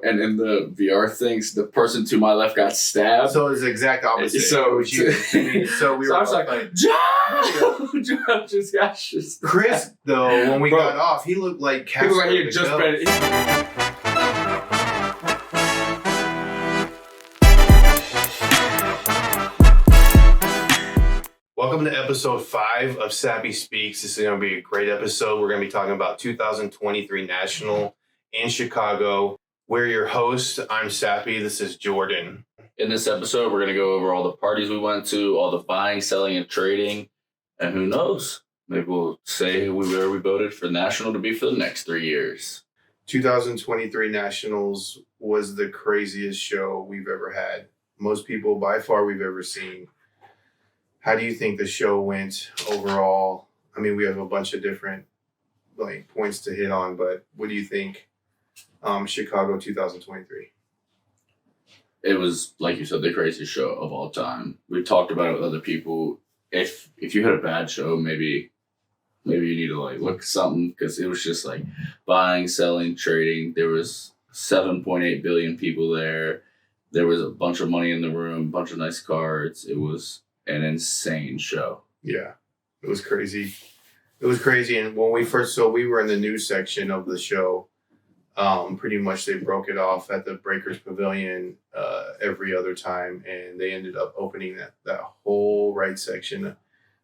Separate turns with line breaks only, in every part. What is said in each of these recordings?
and in the VR things, the person to my left got stabbed.
So it was the exact opposite.
So
we were.
So I was like, John! John just got just
Chris, though, when we got off, he looked like Casper.
He looked like he had just been.
Welcome to episode 5 of Sappy Speaks. This is going to be a great episode. We're going to be talking about 2023 National in Chicago. We're your hosts. I'm Sappy. This is Jordan.
In this episode, we're going to go over all the parties we went to, all the buying, selling, and trading. And who knows? Maybe we'll say where we voted for National to be for the next 3 years.
2023 Nationals was the craziest show we've ever had. Most people, by far, we've ever seen. How do you think the show went overall? I mean, we have a bunch of different points to hit on, but what do you think? Chicago 2023.
It was, like you said, the craziest show of all time. We've talked about it with other people. If you had a bad show, maybe you need to look at something, because it was just buying, selling, trading. There was 7.8 billion people there. There was a bunch of money in the room, a bunch of nice cards. It was an insane show.
Yeah, it was crazy. It was crazy. And when we were in the news section of the show. Pretty much they broke it off at the Breakers Pavilion every other time, and they ended up opening that whole right section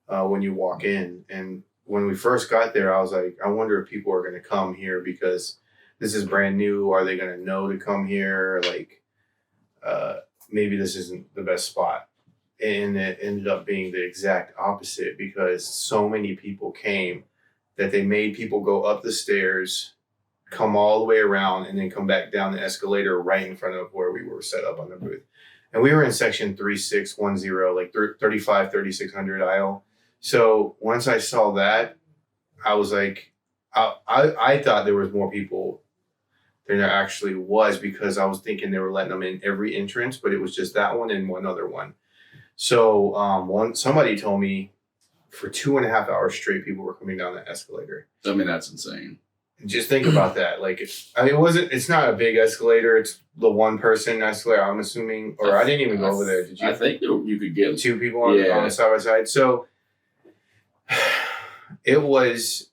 when you walk in. And when we first got there, I was like, I wonder if people are going to come here because this is brand new. Are they going to know to come here? Maybe this isn't the best spot. And it ended up being the exact opposite, because so many people came that they made people go up the stairs, come all the way around, and then come back down the escalator right in front of where we were set up on the booth. And we were in section 3610, 3600 aisle. So once I saw that, I was like, I thought there was more people than there actually was, because I was thinking they were letting them in every entrance, but it was just that one and one other one. So somebody told me for 2.5 hours straight, people were coming down the escalator.
I mean, that's insane.
Just think about that. It's not a big escalator. It's the one person escalator, I'm assuming. Or I didn't even go over there. Did you?
I think you could get
2 people on the side by side. So it was,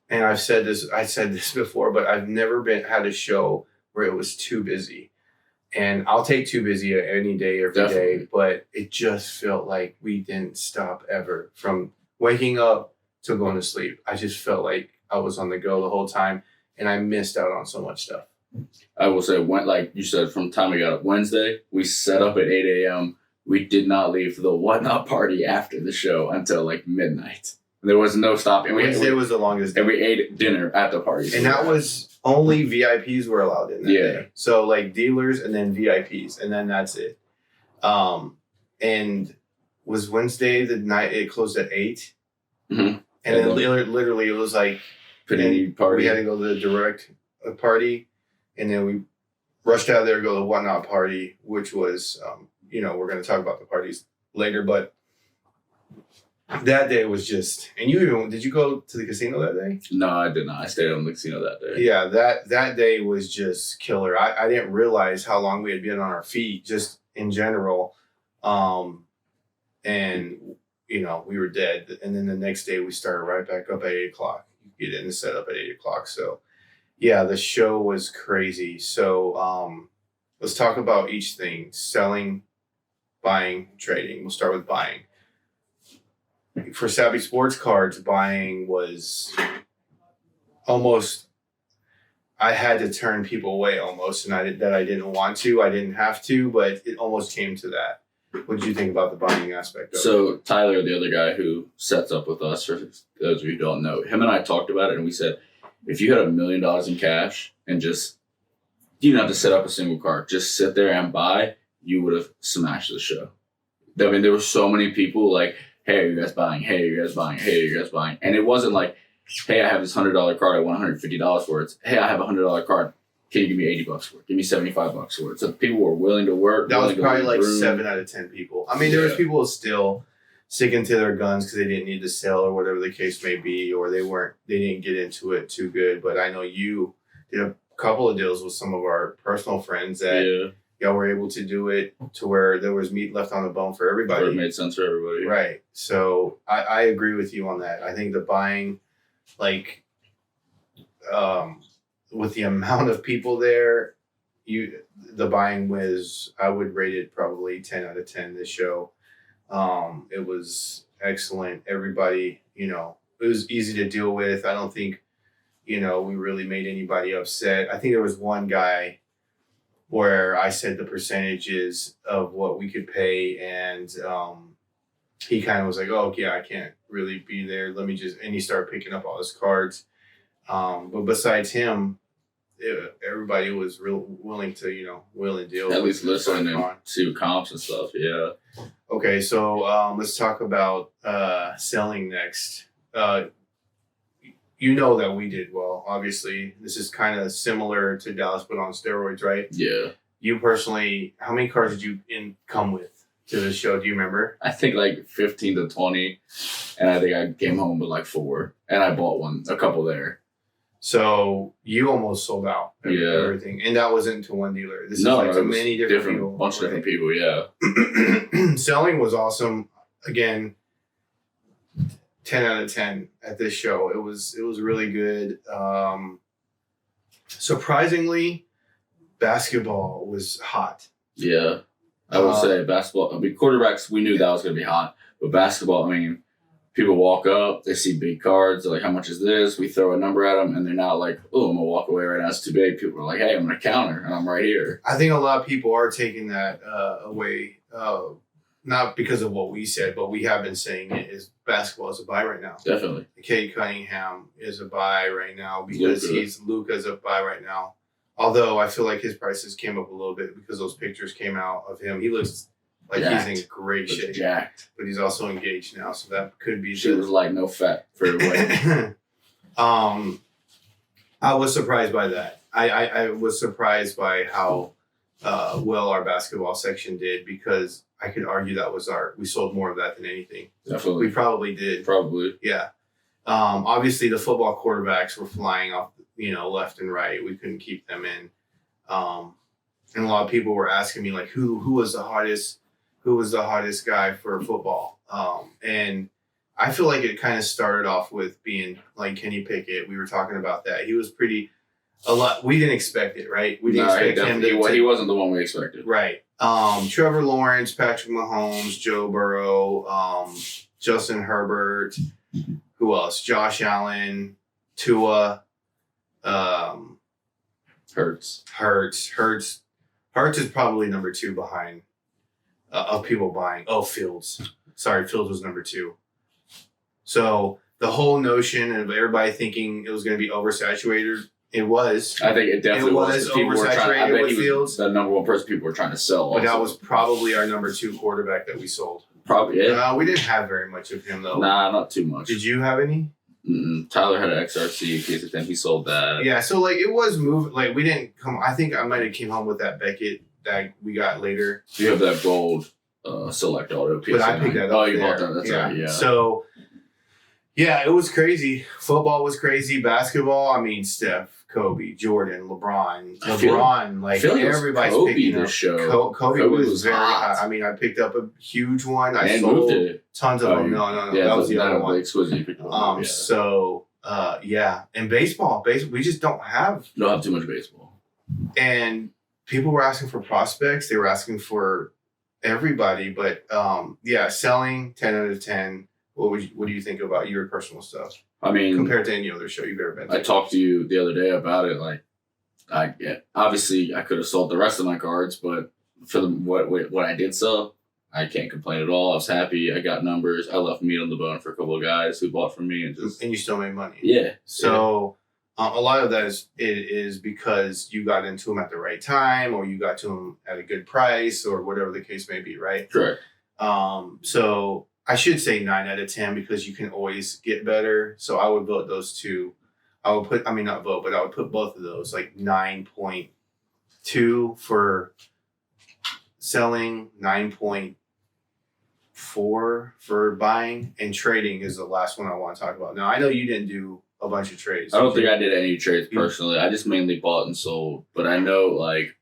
and I said this before, but I've never had a show where it was too busy. And I'll take too busy any day, every day. But it just felt like we didn't stop ever, from waking up to going to sleep. I just felt like I was on the go the whole time, and I missed out on so much stuff.
I will say, like you said, from the time we got up Wednesday, we set up at 8 a.m. We did not leave the whatnot party after the show until midnight. There was no stopping.
Wednesday was the longest day.
And we ate dinner at the party.
And that was only VIPs were allowed in that day. So dealers and then VIPs, and then that's it. And was Wednesday the night it closed at 8? Mm-hmm. And then literally it was
Panini party.
We had to go to the direct party, and then we rushed out of there to go to the whatnot party, which was, we're going to talk about the parties later, but that day was just, and did you go to the casino that day?
No, I did not. I stayed on the casino that day.
Yeah, that day was just killer. I didn't realize how long we had been on our feet, just in general. And we were dead. And then the next day we started right back up at 8 o'clock. You get in and set up at 8 o'clock. So yeah, the show was crazy. So let's talk about each thing: selling, buying, trading. We'll start with buying. For Sappy Sports Cards, buying was almost, I had to turn people away almost, and I didn't want to. I didn't have to, but it almost came to that. What did you think about the buying aspect of it?
So Tyler, the other guy who sets up with us, for those of you who don't know, him and I talked about it, and we said, if you had $1 million in cash and just, you didn't have to set up a single card, just sit there and buy, you would have smashed the show. I mean, there were so many people hey, are you guys buying? Hey, are you guys buying? Hey, are you guys buying? And it wasn't hey, I have this $100 card, I want $150 for it. Hey, I have a $100 card. Can you give me $80 for it? Give me $75 for it. So people were willing to work.
That was probably 7 out of 10 people. I mean, there was people still sticking to their guns because they didn't need to sell or whatever the case may be, or they didn't get into it too good. But I know you did a couple of deals with some of our personal friends that y'all were able to do it to where there was meat left on the bone for everybody.
Where it made sense for everybody.
Right. So I agree with you on that. I think the buying, like, with the amount of people there, the buying was, I would rate it probably 10 out of 10 this show. It was excellent. Everybody, it was easy to deal with. I don't think, we really made anybody upset. I think there was one guy where I said the percentages of what we could pay, and he kind of was like, oh, yeah, I can't really be there. Let me just, and he started picking up all his cards. But besides him, everybody was real willing to, will and deal.
At least listen and see comps and stuff. Yeah.
Okay, so let's talk about selling next. You know that we did well. Obviously, this is kind of similar to Dallas, but on steroids, right?
Yeah.
You personally, how many cars did you come with to the show? Do you remember?
I think like 15 to 20, and I think I came home with like 4, and I bought a couple there.
So you almost sold out everything, and that wasn't to one dealer. This is to many different people,
bunch of different people. Yeah.
Selling was awesome. Again, 10 out of 10 at this show. It was really good. Surprisingly, basketball was hot.
Yeah, I would say basketball. I mean, quarterbacks, we knew that was going to be hot, but basketball, I mean, people walk up, they see big cards, they're like, how much is this? We throw a number at them, and they're not like, oh, I'm going to walk away right now. It's too big. People are like, hey, I'm going to counter, and I'm right here.
I think a lot of people are taking that away, not because of what we said, but we have been saying it, is basketball is a buy right now.
Definitely.
Cade Cunningham is a buy right now because Luka's a buy right now. Although I feel like his prices came up a little bit because those pictures came out of him. He looks like he's in great shape.
Jacked.
But he's also engaged now, so that could be.
She was like no fat for a way.
I was surprised by that. I was surprised by how well our basketball section did, because I could argue that was we sold more of that than anything.
Definitely.
We probably did.
Probably.
Yeah. Obviously the football quarterbacks were flying off, left and right. We couldn't keep them in. And a lot of people were asking me like, who was the hottest guy for football? And I feel like it kind of started off with being like Kenny Pickett. We were talking about that. He was a lot. We didn't expect it, right? We didn't expect him to.
He wasn't the one we expected.
Right. Trevor Lawrence, Patrick Mahomes, Joe Burrow, Justin Herbert. Who else? Josh Allen, Tua,
Hurts.
Hurts is probably number 2 behind of people buying. Oh, Fields. Sorry, Fields was number 2. So the whole notion of everybody thinking it was going to be oversaturated, it was.
I think it definitely was.
Oversaturated with Fields.
The number 1 person people were trying to sell.
But that was probably our number 2 quarterback that we sold.
Probably, yeah.
We didn't have very much of him, though.
Nah, not too much.
Did you have any?
Tyler had an XRC in case of them. He sold that.
Yeah, so like it was moving. Like we didn't come. I think I might have came home with that Beckett that we got later.
You have that gold select auto.
But I picked that up.
Oh, you bought that. That's right. Yeah.
So yeah, it was crazy. Football was crazy. Basketball. I mean, Steph, Kobe, Jordan, LeBron. Like everybody's picking up.
Show.
Kobe was very hot. I mean, I picked up a huge one. I sold tons of them. No.
Yeah,
that was the other one.
The exquisite you picked up. Yeah.
So yeah, and baseball, we just don't have
too much baseball.
And people were asking for prospects. They were asking for everybody, but yeah, selling 10 out of 10. What do you think about your personal stuff?
I mean,
compared to any other show you've ever been to?
I talked to you the other day about it. Like, obviously I could have sold the rest of my cards, but for what I did sell, I can't complain at all. I was happy. I got numbers. I left meat on the bone for a couple of guys who bought from me, and
you still made money.
Yeah.
So a lot of that is because you got into them at the right time, or you got to them at a good price, or whatever the case may be, right?
Correct.
So I should say 9 out of 10 because you can always get better. So I would vote those two. I would put both of those like 9.2 for selling, 9.4 for buying, and trading is the last one I want to talk about. Now, I know you didn't do a bunch of trades?
I don't think I did any trades personally. I just mainly bought and sold. But I know like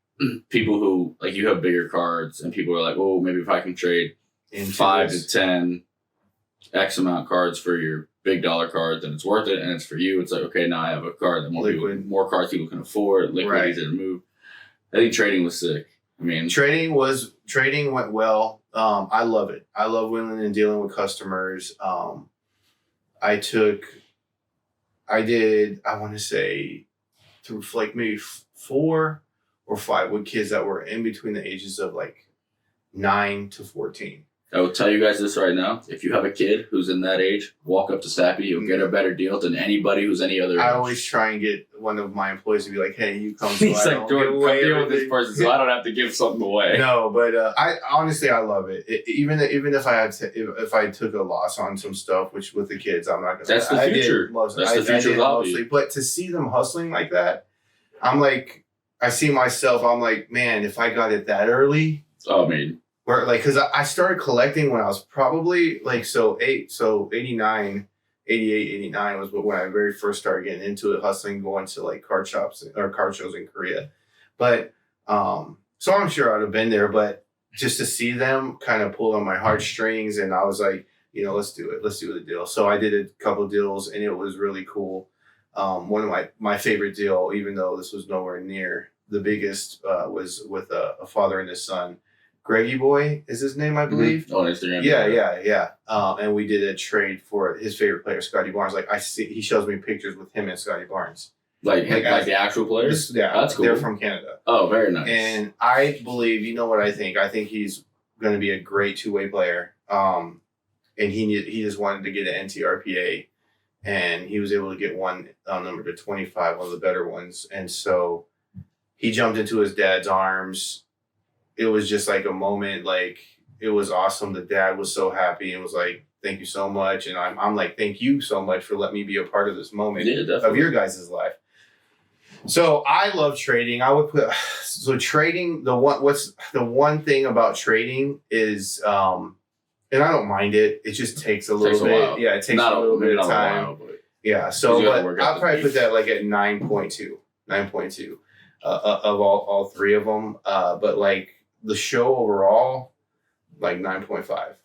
people who like you have bigger cards and people are like, oh, maybe if I can trade
Into
5
this?
to 10 X amount cards for your big dollar cards and it's worth it and it's for you. It's like, okay, now I have a card that more cards people can afford, liquid,
Right.
easy to move. I think trading was sick. I mean,
trading went well. I love it. I love wheeling and dealing with customers. I want to say through like maybe 4 or 5 with kids that were in between the ages of like 9 to 14.
I will tell you guys this right now. If you have a kid who's in that age, walk up to Sappy. You'll get a better deal than anybody who's any other age.
I always try and get one of my employees to be like, hey, you come.
He's like, Jordan, come deal with this person so I don't have to give something away.
No, but I honestly, I love it. Even if I had if I took a loss on some stuff, which with the kids, I'm not going to.
That's the future. That's the future
mostly. But to see them hustling like that, I'm like, I see myself, I'm like, man, if I got it that early.
Oh, I mean.
Where like, because I started collecting when I was probably like, 89, 88, 89 was when I very first started getting into it, hustling, going to like card shops or card shows in Korea. But, so I'm sure I'd have been there, but just to see them kind of pull on my heartstrings, and I was like, let's do it. Let's do the deal. So I did a couple of deals and it was really cool. One of my favorite deal, even though this was nowhere near the biggest, was with a father and his son. Greggy Boy is his name, I believe.
Mm-hmm. On Instagram.
Yeah. And we did a trade for his favorite player, Scotty Barnes. Like he shows me pictures with him and Scotty Barnes.
Like the actual players?
Yeah,
that's cool.
They're from Canada.
Oh, very nice.
And I believe, you know what I think? I think he's going to be a great two-way player. And he just wanted to get an NTRPA, and he was able to get one number to 25, one of the better ones. And so he jumped into his dad's arms. It was just like a moment, like it was awesome. The dad was so happy and was like, thank you so much. And I'm like, thank you so much for letting me be a part of this moment of your guys' life. So I love trading. I would put, trading, what's the one thing about trading is, and I don't mind it. It just takes a little bit. Yeah, it takes a little bit of time. Yeah. So but I'll probably put that like at 9.2 of all 3 of them. But like, the show overall, like 9.5 out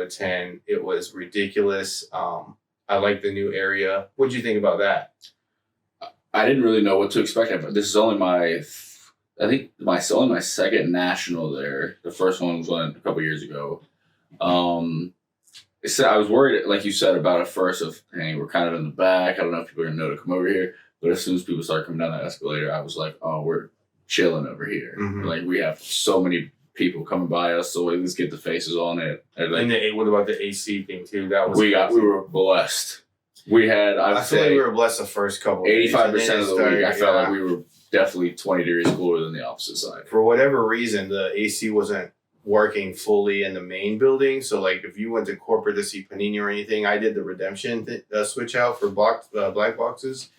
of 10. It was ridiculous. I like the new area. What'd you think about that?
I didn't really know what to expect. But this is only my second national there. The first one was a couple years ago. So I was worried, like you said, about at first of, hey, we're kind of in the back. I don't know if people are gonna know to come over here. But as soon as people started coming down that escalator, I was like, oh, we're chilling over here. Mm-hmm. Like we have so many people coming by us, so let's get the faces on it. And like,
what about the AC thing too? That was
we were blessed. We had
I feel like we were blessed the first couple.
85% of the week. I felt like we were definitely 20 degrees cooler than the opposite side.
For whatever reason, the AC wasn't working fully in the main building. So like if you went to corporate to see Panini or anything, I did the redemption switch out for black boxes.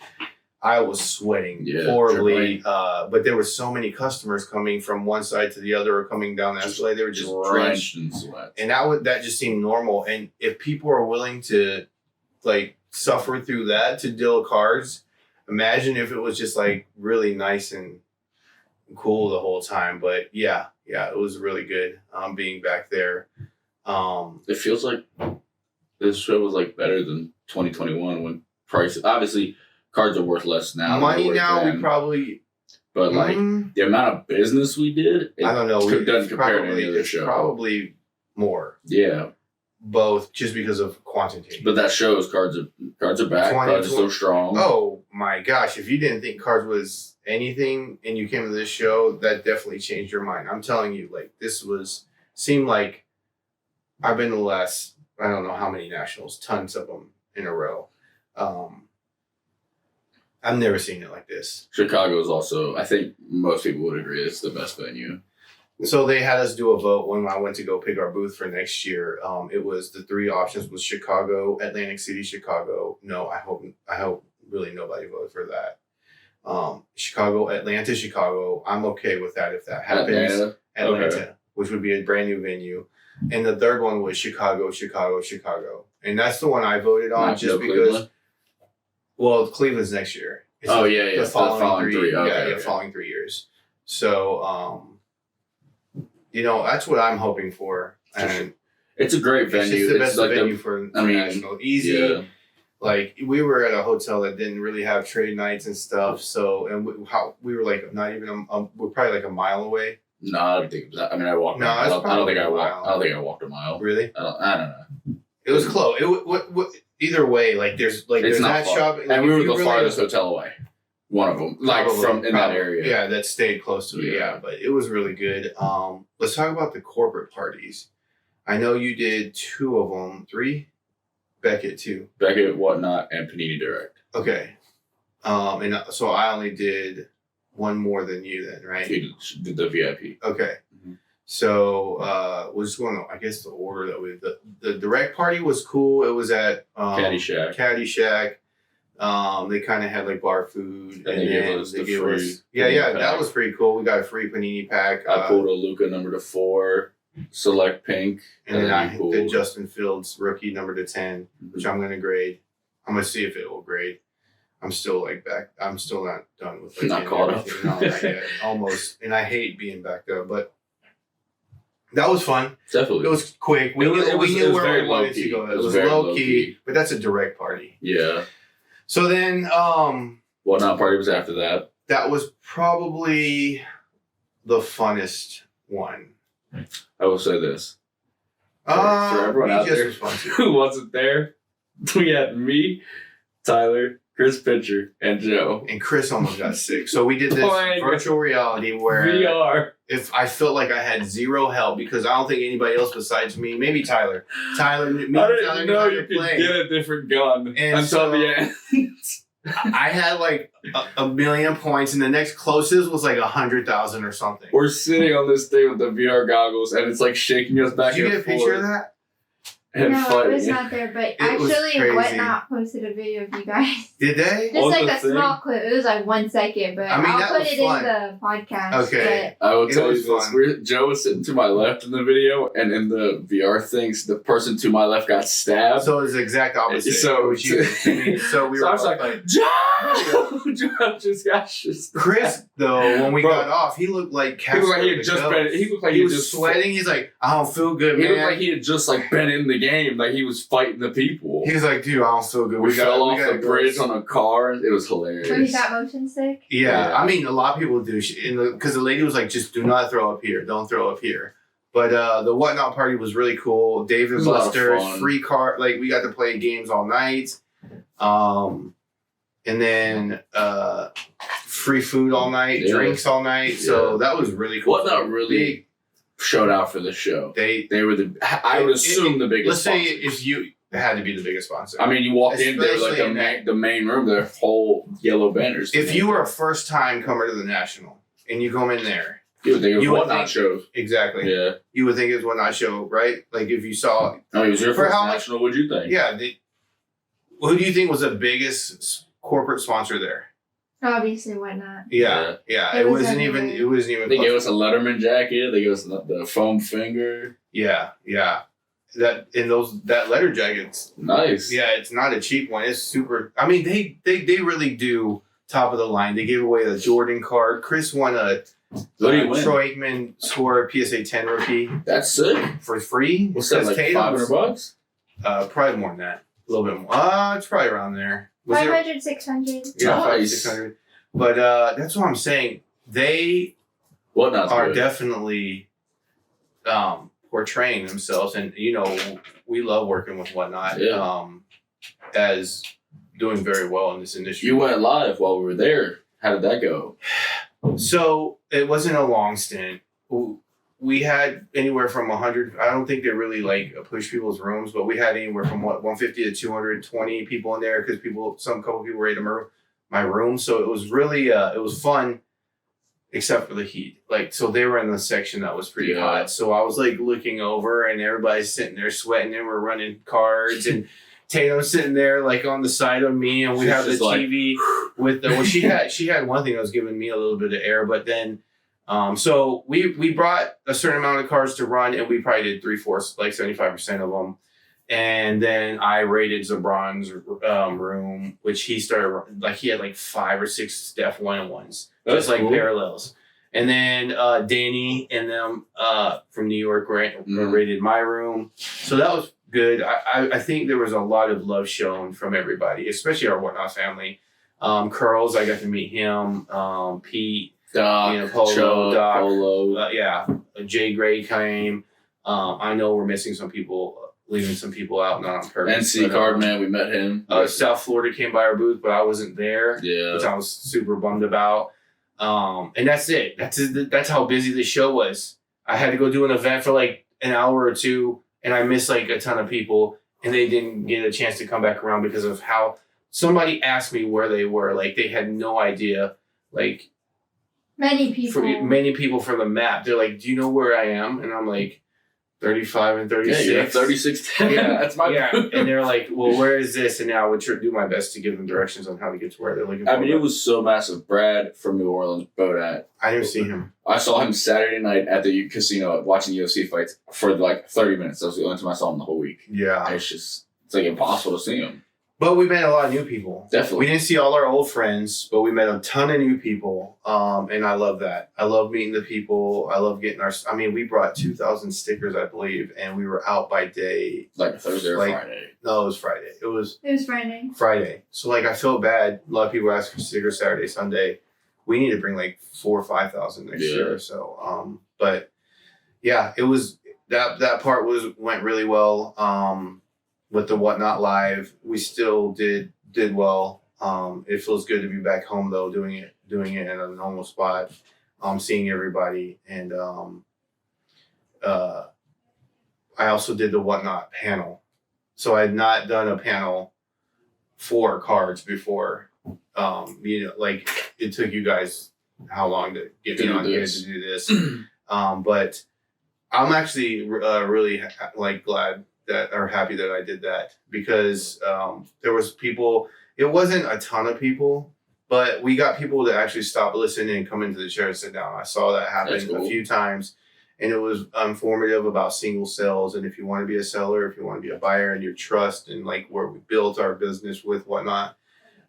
I was sweating horribly, but there were so many customers coming from one side to the other or coming down the escalator. They were just drenched
in sweat.
And that just seemed normal. And if people are willing to like suffer through that to deal cards, imagine if it was just like really nice and cool the whole time. But yeah, it was really good being back there.
It feels like this show was like better than 2021 when prices, obviously, cards are worth less now.
Money now, we probably.
But like the amount of business we did,
I don't know.
It doesn't compare to any other show.
Probably more.
Yeah.
Both just because of quantity.
But that shows cards are back. Cards are so strong.
Oh my gosh. If you didn't think cards was anything and you came to this show, that definitely changed your mind. I'm telling you, like seemed like I've been to the last, I don't know how many nationals, tons of them in a row. I've never seen it like this.
Chicago is also, I think most people would agree, it's the best venue.
So they had us do a vote when I went to go pick our booth for next year. It was the 3 options was Chicago, Atlantic City, Chicago. No, I hope really nobody voted for that. Chicago, Atlanta, Chicago. I'm okay with that if that happens. Atlanta, okay. Which would be a brand new venue. And the third one was Chicago. And that's the one I voted on just because. Cleveland? Well, Cleveland's next year. It's
The following three. Okay.
Following 3 years. So, that's what I'm hoping for. And
it's a great venue.
It's just the best
like
venue for national. Easy.
Yeah.
Like we were at a hotel that didn't really have trade nights and stuff. So, and we were like not even we're probably like a mile away.
No, I don't think it was that. I mean, I walked.
No,
I don't think I
a
walked.
mile.
I don't think I walked a mile.
Really?
I don't know.
It was close. Either way, like there's
It's not
that
far.
shop, like,
and we were the
really
farthest hotel away. One of them,
probably,
that area.
Yeah, that stayed close to it.
Yeah.
Yeah, but it was really good. Let's talk about the corporate parties. I know you did 2 of them, 3. Beckett 2.
Beckett, Whatnot, and Panini Direct.
Okay. And so I only did one more than you then, right?
He did the VIP.
Okay.
Mm-hmm.
So we're just going to, I guess, the order that the direct party was cool. It was at
Caddyshack.
They kind of had like bar food,
And they gave us the free panini
that
pack.
was pretty cool. We got a free panini pack.
I pulled a Luca number to 4, select pink,
and then I
pulled
did Justin Fields rookie number to 10, which I'm going to grade. I'm going to see if it will grade. I'm still I'm still not done with
Not caught up.
No, not yet. Almost. And I hate being backed up, but that was fun.
Definitely.
It was quick. We
It was-
knew,
it was-
we
it
knew
was
where
very
we wanted
low-key.
to go.
It
It
was
was
very
low
low-key.
key, but that's a direct party.
Yeah.
So then
Whatnot party was after that.
that was probably the funnest one.
I will say this. For everyone out
BGS
there
was fun too.
who wasn't there, we had me, Tyler, Chris Pitcher, and Joe.
And Chris almost got sick. So we did this
Playing
virtual reality where
VR.
if I felt like I had zero help because I don't think anybody else besides me, maybe Tyler.
I didn't know you could get a different gun
And
until
so-
the end.
I had like a million points, and the next closest was like 100,000 or something.
We're sitting on this thing with the VR goggles, and it's like shaking us back
Did you
and
get a picture of
forth.
that?
And
No,
fighting.
it was not there, but
It was
actually
crazy.
Whatnot posted a video of you guys.
Did they?
Just
On
like
the
a
thing?
small clip. It was like 1 second, but
I mean, that
I'll put
was
it
fun.
in the podcast.
Okay.
I will
It
tell you
was
this.
fun.
Joe was sitting to my left in the video, and in the VR things, the person to my left got stabbed.
So it was the exact opposite.
So-
It was you. I mean, so we
So
were
I was
both
like, Joe! Joe just got stabbed.
Chris, though, when we
Bro.
got off, he looked like
He looked like he had
Casper
just
the
been.
Ghost.
He looked like
He
he
was
just
sweating. He's like, I don't feel good,
He
man.
looked like he had just like been in the game, like he was fighting the people.
He was like, dude, I don't feel good.
we fell off
gotta
the
go."
bridge on a car. It was hilarious.
So he got motion sick?
Yeah,
Yeah.
I mean, a lot of people do, because the lady was like, just do not throw up here. Don't throw up here. But the Whatnot party was really cool. Dave
It
and
was a lot of
Buster's,
fun.
free car. Like, we got to play games all night. And then free food all night,
Yeah.
drinks all night. So
Yeah.
that was really cool.
Whatnot really showed out for the show.
They
They were I would assume the biggest.
let's say
sponsors.
if you had to be the biggest sponsor.
I mean, you walked in there like
Especially in that-
the main room, the whole yellow banners.
if you were a first time comer to the National and you come in there,
you would think it was
you would
Whatnot
think-
shows.
exactly,
Yeah.
you would think it was Whatnot show, right? Like if you saw,
I mean, it was your
For
first
how much-
national. What'd you think?
yeah. Who do you think was the biggest corporate sponsor there?
Obviously Whatnot.
Yeah.
It
It
was
wasn't even.
everywhere.
It wasn't even.
They
close.
gave us a Letterman jacket. They gave us the foam finger.
Yeah. That letter jackets.
Nice.
Yeah, it's not a cheap one. It's super. I mean, they really do top of the line. They gave away a Jordan card. Chris won a
What do you win?
Troy Aikman score a PSA 10 rookie
That's sick.
for free.
What's that, like
Tatum's-
$500?
Probably more than that. A little bit more. It's probably around there. Was there-
500, 600.
Yeah,
Nice.
500-600. But that's what I'm saying. They
Whatnot's
are
good.
definitely portraying themselves, and we love working with Whatnot.
Yeah.
As doing very well in this industry.
You went live while we were there. How did that go?
So it wasn't a long stint. We had anywhere from 100. I don't think they really like push people's rooms, but we had anywhere from 150 to 220 people in there because some couple people raided my room. So it was really it was fun, except for the heat. Like, so they were in the section that was pretty
Yeah.
hot. So I was like looking over, and everybody's sitting there sweating, and we're running cards and. Tatum's sitting there like on the side of me, and we
She's
have the
just like-
TV with the. Well, she had one thing that was giving me a little bit of air, but then, so we brought a certain amount of cards to run, and we probably did 3/4, like 75% of them, And then I raided Zabron's room, which he started like he had like 5 or 6 Def 1-on-1s,
That's
just like
cool.
parallels. And then Danny and them from New York raided my room, so that was good. I think there was a lot of love shown from everybody, especially our Whatnot family. Curls, I got to meet him. Pete,
Doc,
Polo,
Chuck,
Doc,
Polo.
Jay Gray came. I know we're missing some people, leaving some people out, not on purpose.
NC Cardman, we met him.
South Florida came by our booth, but I wasn't there,
Yeah.
which I was super bummed about. And that's it. That's how busy the show was. I had to go do an event for like an hour or two, and I missed like a ton of people, and they didn't get a chance to come back around because of how somebody asked me where they were. Like they had no idea. Like
Many people.
For the map, they're like, "Do you know where I am?" And I'm like, 35 and 36.
Yeah, you're at 36.
Yeah,
That's my
And they're like, "Well, where is this?" And now I would do my best to give them directions on how to get to where they're looking for.
I mean, it was so massive. Brad from New Orleans, Bodat.
I didn't see him.
I saw him Saturday night at the casino watching UFC fights for like 30 minutes. That was the only time I saw him the whole week.
Yeah.
And it's like impossible to see him.
But we met a lot of new people.
Definitely.
We didn't see all our old friends, but we met a ton of new people. And I love that. I love meeting the people. I love getting we brought 2,000 stickers, I believe, and we were out by day.
Like Thursday or Friday.
No, it was Friday. It was
Friday.
Friday. So like I feel bad. A lot of people ask for stickers Saturday, Sunday. We need to bring like 4,000 or 5,000 next year or so. But yeah, it was that part went really well. With the Whatnot Live, we still did well. It feels good to be back home though, doing it in a normal spot, seeing everybody, and I also did the Whatnot panel. So I had not done a panel for cards before. Like it took you guys how long to get me on here to do this, but I'm actually really glad that are happy that I did that because there was people. It wasn't a ton of people, but we got people to actually stop, listen, and come into the chair and sit down. I saw that happen a few times, and it was informative about single sales and if you want to be a seller, if you want to be a buyer, and your trust and like where we built our business with Whatnot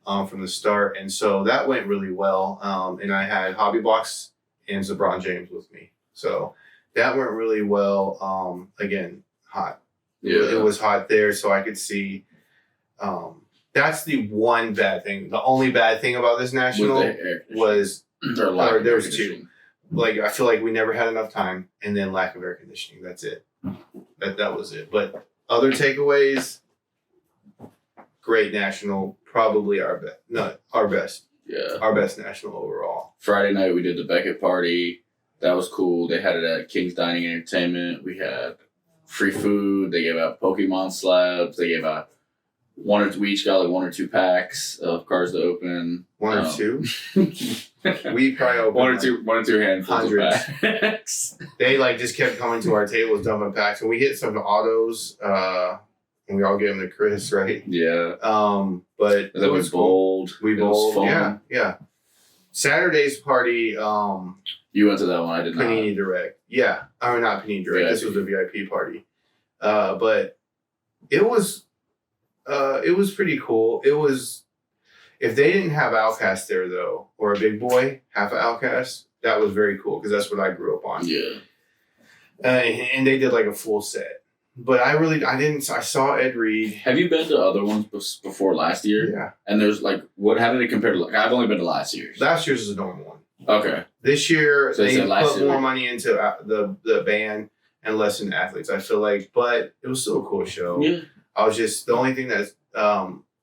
from the start. And so that went really well. And I had Hobby Box and LeBron James with me, so that went really well. Again, hot. Yeah. It was hot there, so I could see. That's the one bad thing. The only bad thing about this national was there's two. Like I feel like we never had enough time, and then lack of air conditioning. That's it. That was it. But other takeaways, great national. Probably our best. Not our best. Yeah, our best national overall.
Friday night we did the Beckett party. That was cool. They had it at King's Dining Entertainment. We had free food. They gave out Pokemon slabs. They gave out we each got like 1 or 2 packs of cards to open.
1 or 2? We probably opened
one or two handfuls of packs.
They just kept coming to our tables, dumping packs, and we hit some autos. And we all gave them to Chris, right?
Yeah.
But
it was bold.
We bowled. Yeah. Saturday's party.
You went to that one. I did not.
Panini Direct. Yeah. I mean, not Panini Direct. This was a VIP party. But it was pretty cool. It was, if they didn't have Outcast there though, or a big boy, half of Outcast, that was very cool because that's what I grew up on. Yeah. And they did like a full set. But I saw Ed Reed.
Have you been to other ones before last year?
Yeah.
And there's how did it compare to I've only been to last year's.
Last year's is a normal one.
Okay.
This year, so they put more money into the band and less in athletes, I feel like. But it was still a cool show. Yeah. I was just, the only thing that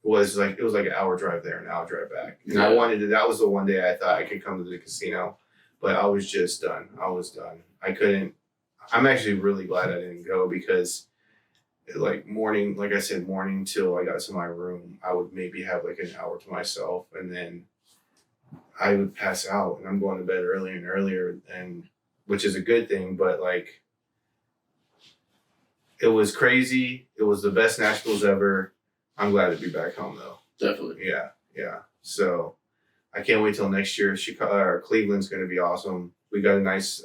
was it was like an hour drive there, an hour drive back. And I wanted to, that was the one day I thought I could come to the casino. But I was just done. I was done. I couldn't. I'm actually really glad I didn't go because morning till I got to my room, I would maybe have like an hour to myself and then I would pass out and I'm going to bed earlier and earlier, and which is a good thing, but it was crazy. It was the best nationals ever. I'm glad to be back home though.
Definitely.
Yeah. So I can't wait till next year. Cleveland's going to be awesome. We got a nice,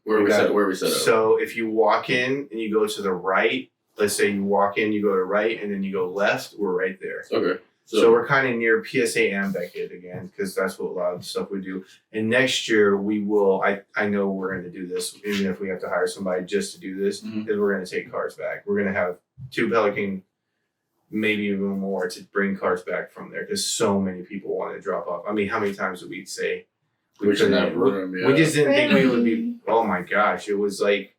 where we set up.
So if you walk in and you go to the right, let's say you walk in, you go to right, and then you go left, we're right there.
Okay.
So we're kind of near PSA and Beckett again, because that's what a lot of the stuff we do. And next year we will, I know we're going to do this, even if we have to hire somebody just to do this, is we're going to take cars back. We're going to have 2 Pelican, maybe even more, to bring cars back from there, because so many people want to drop off. I mean, how many times did we say we
should have room?
We just didn't think we would be. Oh my gosh, it was like.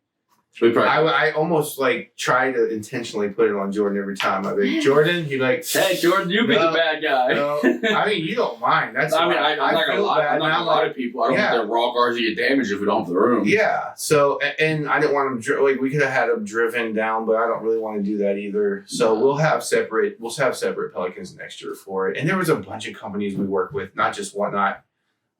I almost like try to intentionally put it on Jordan every time. I think Jordan, you like,
hey Jordan, you be the bad guy.
No, I mean you don't mind. That's
I'm not gonna lie. I'm not a lot of people. I don't want their raw cars to get damaged if we don't have the room.
Yeah. So and I didn't want them like we could have had them driven down, but I don't really want to do that either. So we'll have separate Pelicans next year for it. And there was a bunch of companies we work with, not just Whatnot.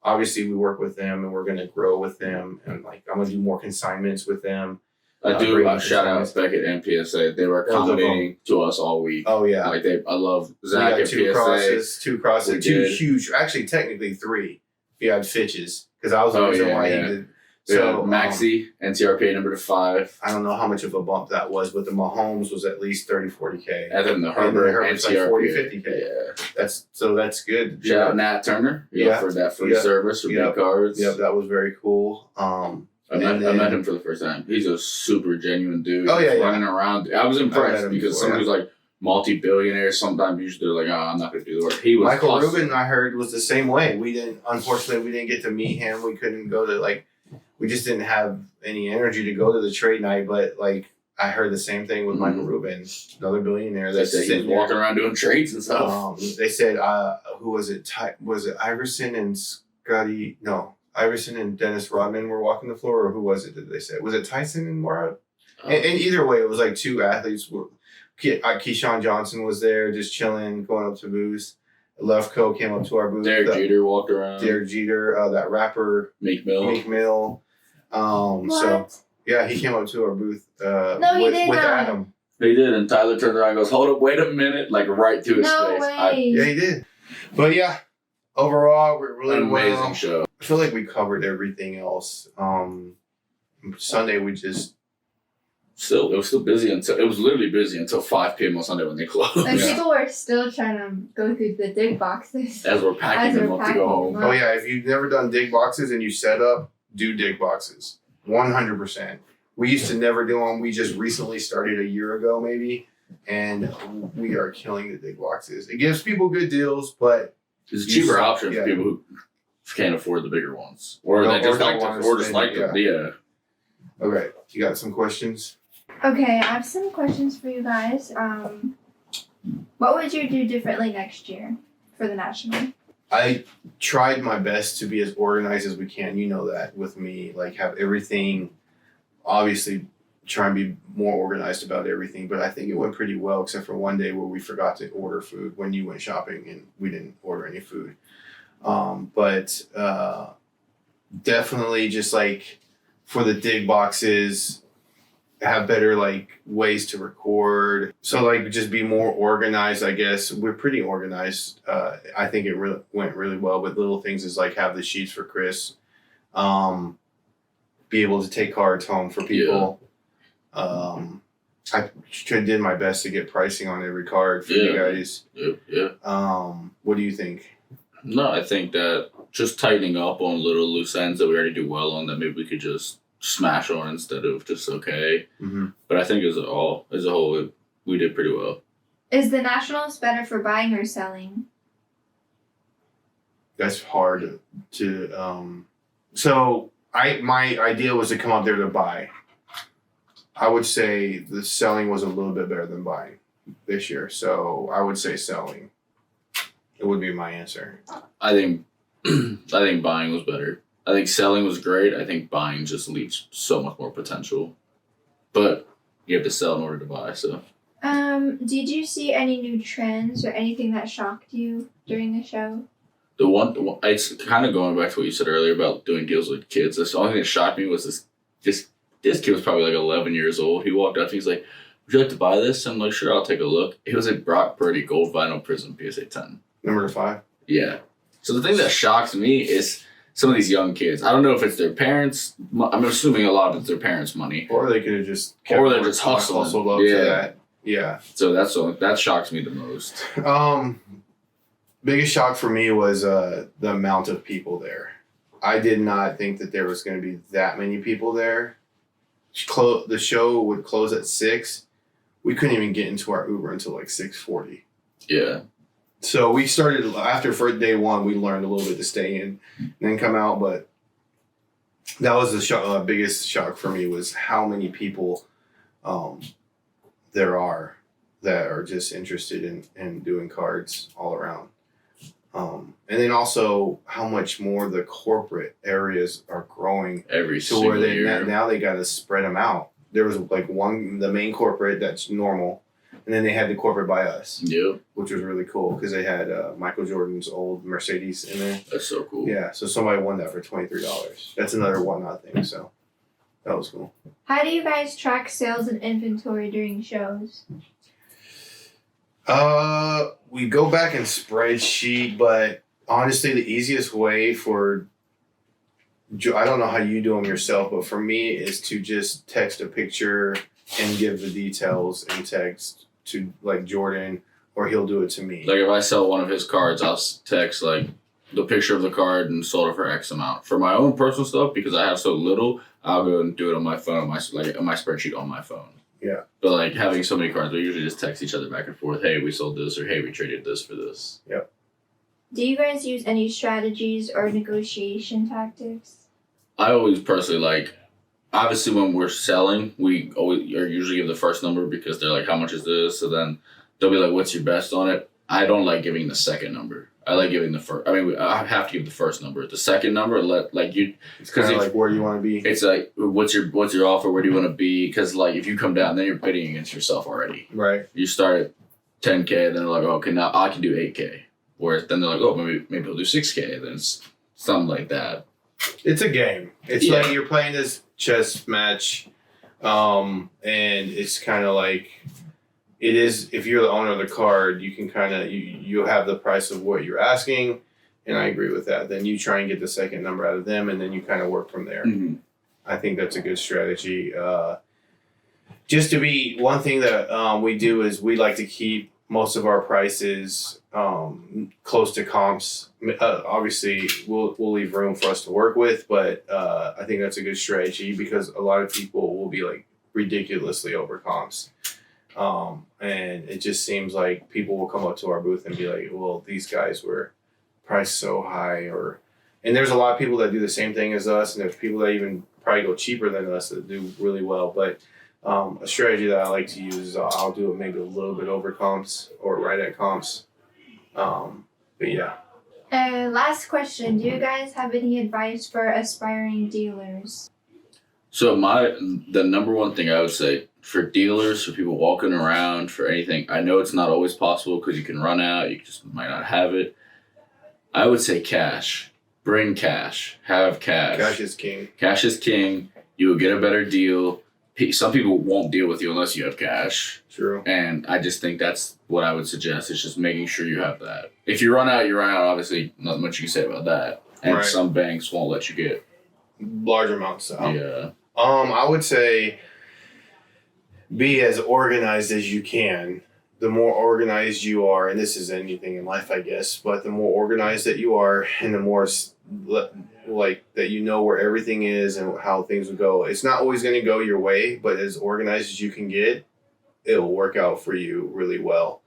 Obviously, we work with them, and we're going to grow with them, and like I'm going to do more consignments with them.
I do shout out Beckett and PSA. They were accommodating to us all week.
Oh yeah,
like I love Zach and
two
PSA.
Two crosses, two huge. Actually, technically 3. If you had Fitches, because I was the reason why he did. So
Maxi NTRPA number 5.
I don't know how much of a bump that was, but the Mahomes was at least 30-40K.
And then the Herbert NTRPA,
like 40-50K. Yeah, that's good.
Shout out Nat Turner. For that free service for big cards.
Yep, that was very cool.
I met him for the first time. He's a super genuine dude.
Oh yeah,
running around. I was impressed because someone who's like multi-billionaire, sometimes usually they're like, I'm not going to do the work. He was
Michael Rubin, I heard, was the same way. Unfortunately, we didn't get to meet him. We couldn't go to we just didn't have any energy to go to the trade night. But I heard the same thing with Michael Rubin, another billionaire.
They said he was walking around doing trades and stuff.
They said, who was it? Was it Iverson and Scotty? No. Iverson and Dennis Rodman were walking the floor, or who was it? Did they say? Was it Tyson and Mora? And either way, it was like 2 athletes. Keyshawn Johnson was there, just chilling, going up to booths. Lefko came up to our booth.
Derek Jeter walked around.
Derek Jeter, that rapper
Meek Mill.
So yeah, he came up to our booth.
He did
with
not.
Adam.
He did, and Tyler turned around and goes, "Hold up, wait a minute!" Like right to his face.
Way.
Yeah, he did. But yeah, overall, we're really
amazing show.
I feel like we covered everything else. Sunday we just
it was still busy until it was literally busy until 5 p.m. on Sunday when they closed.
And people were still trying to go through the dig boxes
as we're packing them up to go home.
Oh yeah, if you've never done dig boxes and you set up, do dig boxes. 100%. We used to never do them. We just recently started a year ago maybe, and we are killing the dig boxes. It gives people good deals, but
it's a cheaper option for people who can't afford the bigger ones, or they just like them. Yeah.
Okay, you got some questions?
Okay, I have some questions for you guys. What would you do differently next year for the National?
I tried my best to be as organized as we can. You know that with me, have everything, obviously try and be more organized about everything, but I think it went pretty well except for one day where we forgot to order food when you went shopping and we didn't order any food. But definitely just for the dig boxes, have better ways to record. So just be more organized, I guess. We're pretty organized. I think it went really well with little things is have the sheets for Chris. Be able to take cards home for people. Yeah. I did my best to get pricing on every card for you guys.
Yeah.
What do you think?
No, I think that just tightening up on little loose ends that we already do well on that maybe we could just smash on instead of just okay.
Mm-hmm.
But I think as a whole, we did pretty well.
Is the Nationals better for buying or selling?
That's hard to. So my idea was to come up there to buy. I would say the selling was a little bit better than buying this year, so I would say selling. It would be my answer.
I think buying was better. I think selling was great. I think buying just leaves so much more potential. But you have to sell in order to buy, so.
Did you see any new trends or anything that shocked you during the show?
The one it's kind of going back to what you said earlier about doing deals with kids. The only thing that shocked me was this kid was probably 11 years old. He walked up to me, he's like, "Would you like to buy this?" I'm like, "Sure, I'll take a look." It was a Brock Purdy gold vinyl Prism PSA 10.
Number 5?
Yeah. So the thing that shocks me is some of these young kids. I don't know if it's their parents. I'm assuming a lot of it's their parents' money.
Or they could have just
Or they're just hustling.
hustled up to that. Yeah.
So that shocks me the most.
Biggest shock for me was the amount of people there. I did not think that there was going to be that many people there. The show would close at 6. We couldn't even get into our Uber until like 6:40.
Yeah.
So we started after for day 1. We learned a little bit to stay in and then come out, but that was the biggest shock for me was how many people there are that are just interested in doing cards all around. And then also how much more the corporate areas are growing
Every
to where
single year.
now they got to spread them out. There was like the main corporate that's normal, and then they had the corporate by us,
Yep.
which was really cool because they had Michael Jordan's old Mercedes in there.
That's so cool.
Yeah, so somebody won that for $23. That's another one-off thing, so that was cool.
How do you guys track sales and inventory during shows?
We go back in spreadsheet, but honestly, the easiest way I don't know how you do them yourself, but for me is to just text a picture and give the details in text to like Jordan, or he'll do it to me.
Like if I sell one of his cards, I'll text like the picture of the card and sold it for X amount. For my own personal stuff, because I have so little, I'll go and do it on my phone, on my spreadsheet on my phone.
Yeah.
But like having so many cards, we usually just text each other back and forth. Hey, we sold this, or hey, we traded this for this.
Yep.
Do you guys use any strategies or negotiation tactics?
I always personally obviously when we're selling, we always are usually give the first number because they're like, how much is this? So then they'll be like, what's your best on it? I don't like giving the second number. I like giving the first. I mean, I have to give the first number. The second number,
It's kind of like where you want to be.
It's like, what's your offer? Where do you want to be? Because like if you come down, then you're bidding against yourself already.
Right.
You start at 10K, then they're like, okay, now I can do 8K. Whereas then they're like, oh, maybe he'll do 6K. Then it's something like that.
It's a game. It's like you're playing this chess match, and it's kind of like it is. If you're the owner of the card, you can kind of you have the price of what you're asking, and I agree with that. Then you try and get the second number out of them, and then you kind of work from there.
Mm-hmm.
I think that's a good strategy. Just to be one thing that we do is we like to keep most of our prices close to comps. Obviously, we'll leave room for us to work with, but I think that's a good strategy because a lot of people will be like ridiculously over comps. And it just seems like people will come up to our booth and be like, well, these guys were priced so high, and there's a lot of people that do the same thing as us, and there's people that even probably go cheaper than us that do really well, but a strategy that I like to use is I'll do it maybe a little bit over comps or right at comps. But yeah.
Last question. Do you guys have any advice for aspiring dealers?
So the number one thing I would say for dealers, for people walking around, for anything, I know it's not always possible because you can run out, you just might not have it. I would say cash. Bring cash. Have cash.
Cash is king.
Cash is king. You will get a better deal. Some people won't deal with you unless you have cash.
True.
And I just think that's what I would suggest. It's just making sure you have that. If you run out, you run out. Obviously, not much you can say about that. And
Right.
some banks won't let you get.
Large amounts.
Yeah.
I would say be as organized as you can. The more organized you are, and this is anything in life, I guess, but the more organized that you are and the more like that you know where everything is and how things will go. It's not always going to go your way, but as organized as you can get, it'll work out for you really well.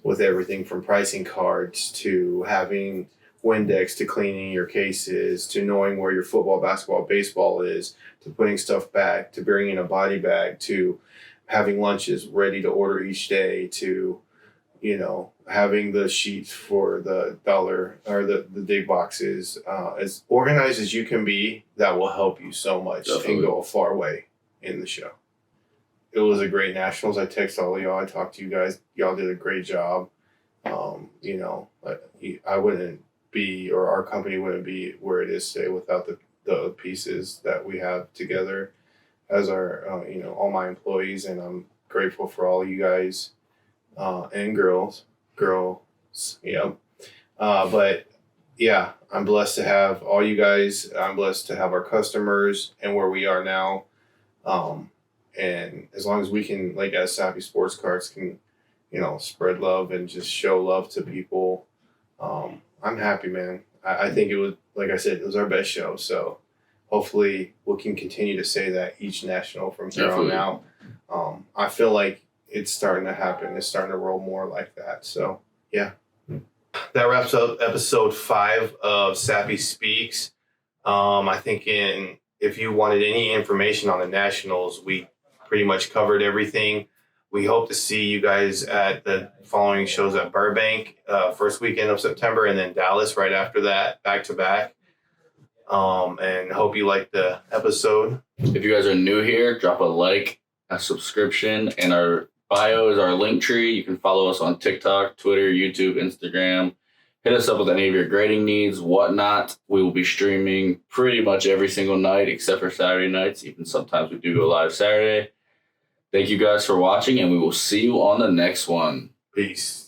With everything from pricing cards to having Windex to cleaning your cases to knowing where your football, basketball, baseball is to putting stuff back to bringing a body bag to having lunches ready to order each day to, having the sheets for the dollar or the big boxes. As organized as you can be, that will help you so much.
Definitely.
And go a far way in the show. It was a great nationals. I text all of y'all. I talked to you guys. Y'all did a great job. I wouldn't be, or our company wouldn't be where it is today without the pieces that we have together as our, all my employees. And I'm grateful for all you guys and girls. Yep. But yeah, I'm blessed to have all you guys. I'm blessed to have our customers and where we are now. And as long as we can, like as Sappy Sports Cards, can spread love and just show love to people, I'm happy, man. I think it was, like I said, it was our best show. So hopefully we can continue to say that each national from here on
Definitely.
out. I feel like it's starting to happen. It's starting to roll more like that. So yeah. That wraps up episode 5 of Sappy Speaks. I think if you wanted any information on the Nationals, we pretty much covered everything. We hope to see you guys at the following shows at Burbank, first weekend of September, and then Dallas right after that, back to back. And hope you liked the episode.
If you guys are new here, drop a like, a subscription, and our bio is our link tree. You can follow us on TikTok, Twitter, YouTube, Instagram. Hit us up with any of your grading needs, whatnot. We will be streaming pretty much every single night except for Saturday nights. Even sometimes we do go live Saturday. Thank you guys for watching, and we will see you on the next one.
Peace.